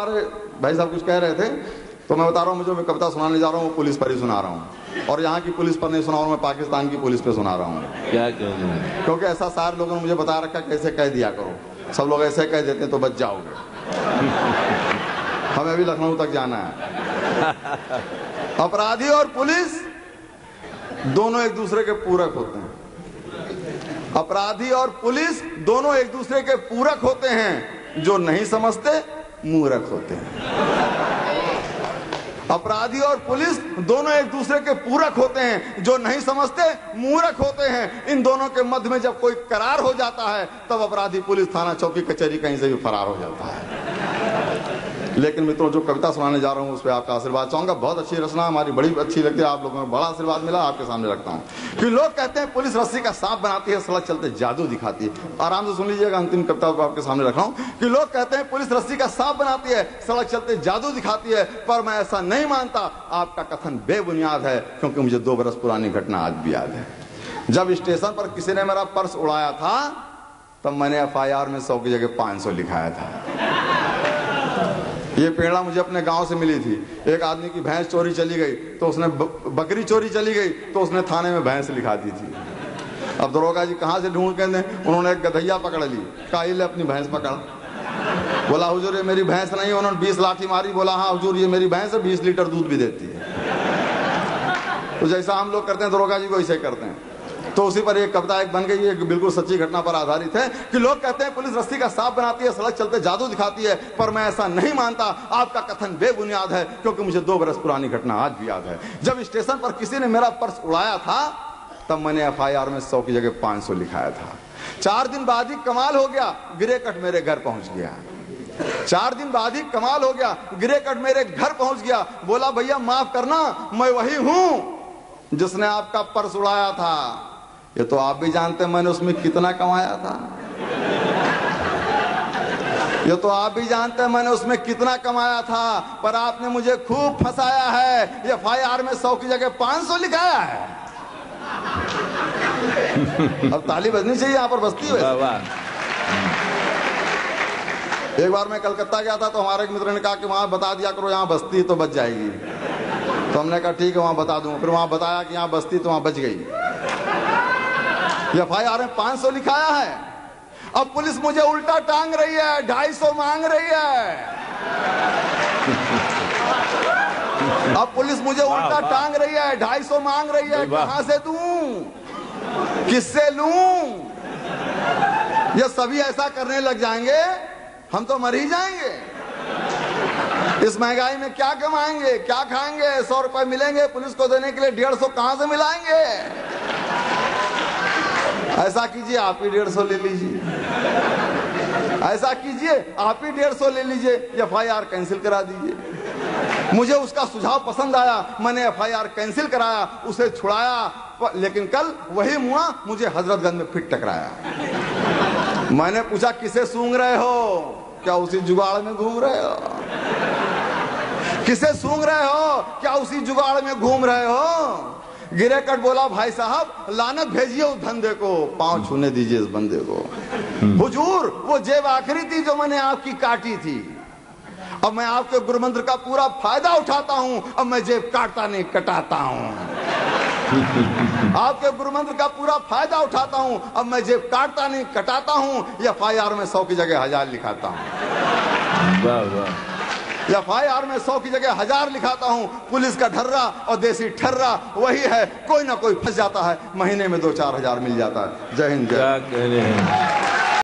हमारे भाई साहब कुछ कह रहे थे तो मैं बता रहा हूँ, मुझे मैं कविता सुनाने जा रहा हूँ, पुलिस पर ही सुना रहा हूँ, और यहाँ की पुलिस पर नहीं सुना रहा हूँ, मैं पाकिस्तान की पुलिस पे सुना रहा हूँ। क्या क्योंकि ऐसा सारे लोगों ने मुझे बता रखा कैसे कह दिया करो, सब लोग ऐसे कह देते हैं तो बच जाओगे। हमें अभी लखनऊ तक जाना है। अपराधी और पुलिस दोनों एक दूसरे के पूरक होते हैं। अपराधी और पुलिस दोनों एक दूसरे के पूरक होते हैं, जो नहीं समझते मूर्ख होते हैं। अपराधी और पुलिस दोनों एक दूसरे के पूरक होते हैं, जो नहीं समझते मूर्ख होते हैं। इन दोनों के मध्य में जब कोई करार हो जाता है तब अपराधी पुलिस थाना चौकी कचहरी कहीं से भी फरार हो जाता है। लेकिन मित्रों, जो कविता सुनाने जा रहा हूँ उस पर आपका आशीर्वाद चाहूंगा। बहुत अच्छी रचना, हमारी बड़ी अच्छी लगती है, आप लोगों को बड़ा आशीर्वाद मिला, आपके सामने रखता हूँ। कि लोग कहते हैं पुलिस रस्सी का सांप बनाती है, सड़क चलते जादू दिखाती है। आराम से सुन लीजिएगा, अंतिम कविता आपके सामने रखा हूँ। कि लोग कहते हैं पुलिस रस्सी का सांप बनाती है, सड़क चलते जादू दिखाती है, पर मैं ऐसा नहीं मानता। आपका कथन बेबुनियाद है, क्योंकि मुझे 2 बरस पुरानी घटना आज भी याद है। जब स्टेशन पर किसी ने मेरा पर्स उड़ाया था तब मैंने FIR में 100 की जगह 500 लिखाया था। ये प्रेरणा मुझे अपने गांव से मिली थी। एक आदमी की भैंस चोरी चली गई तो उसने बकरी चोरी चली गई तो उसने थाने में भैंस लिखा दी थी। अब दरोगा जी कहाँ से ढूंढ के दें, उन्होंने एक गधैया पकड़ ली, कहा ले अपनी भैंस पकड़। बोला हुजूर ये मेरी भैंस नहीं। उन्होंने 20 लाठी मारी, बोला हाँ हुजूर ये मेरी भैंस है, 20 लीटर दूध भी देती है। तो जैसा हम लोग करते हैं दरोगा जी को ऐसे करते हैं। तो उसी पर एक कविता एक बन गई है, बिल्कुल सच्ची घटना पर आधारित है। कि लोग कहते हैं पुलिस रस्सी का सांप बनाती है, सड़क चलते जादू दिखाती है, पर मैं ऐसा नहीं मानता। आपका कथन बेबुनियाद है, क्योंकि मुझे 2 बरस पुरानी घटना आज भी याद है। जब स्टेशन पर किसी ने मेरा पर्स उड़ाया था तब मैंने FIR में 100 की जगह 500 लिखाया था। 4 दिन बाद ही कमाल हो गया, गिरे कट मेरे घर पहुंच गया। 4 दिन बाद ही कमाल हो गया, गिरे कट मेरे घर पहुंच गया। बोला भैया माफ करना, मैं वही हूं जिसने आपका पर्स उड़ाया था। ये तो आप भी जानते हैं मैंने उसमें कितना कमाया था। ये तो आप भी जानते हैं मैंने उसमें कितना कमाया था, पर आपने मुझे खूब फंसाया है। ये FIR में 100 की जगह 500 लिखाया है। अब ताली बजनी चाहिए, यहाँ पर बजती है। एक बार मैं कलकत्ता गया था तो हमारे एक मित्र ने कहा कि वहां बता दिया करो यहाँ बस्ती तो बच जाएगी। तो हमने कहा ठीक है वहां बता दूंगा। फिर वहां बताया कि यहाँ बस्ती तो वहां बच गई। FIR में 500 लिखाया है। अब पुलिस मुझे उल्टा टांग रही है, 250 मांग रही है। अब पुलिस मुझे उल्टा टांग रही है, 250 मांग रही है। कहां से दूं, किससे लूं? ये सभी ऐसा करने लग जाएंगे हम तो मर ही जाएंगे। इस महंगाई में क्या कमाएंगे, क्या खाएंगे? 100 रुपए मिलेंगे पुलिस को देने के लिए, 150 कहां से मिलाएंगे? ऐसा कीजिए आप ही 150 ले लीजिए। ऐसा कीजिए आप ही 150 ले लीजिए, FIR कैंसिल करा दीजिए। मुझे उसका सुझाव पसंद आया, मैंने FIR कैंसिल कराया, उसे छुड़ाया। लेकिन कल वही मुआ मुझे हजरतगंज में फिर टकराया। मैंने पूछा किसे सूंघ रहे हो? क्या उसी जुगाड़ में घूम रहे हो? किसे सूंघ रहे हो? क्या उसी जुगाड़ में घूम रहे हो? गिरे कट बोला भाई साहब लानत भेजिए उस धंधे को, पांव छूने दीजिए इस बंदे को। हुजूर वो जेब आखिरी थी जो मैंने आपकी काटी थी। अब मैं आपके गुरुमंत्र का पूरा फायदा उठाता हूं, अब मैं जेब काटता नहीं कटाता हूं। आपके गुरुमंत्र का पूरा फायदा उठाता हूं, अब मैं जेब काटता नहीं कटाता हूं। FIR में 100 की जगह 1000 लिखाता हूं। वाह वाह। FIR में 100 की जगह 1000 लिखाता हूं। पुलिस का ढर्रा और देसी ठर्रा वही है, कोई ना कोई फंस जाता है, महीने में 2-4 हजार मिल जाता है। जय हिंद। क्या कहने हैं।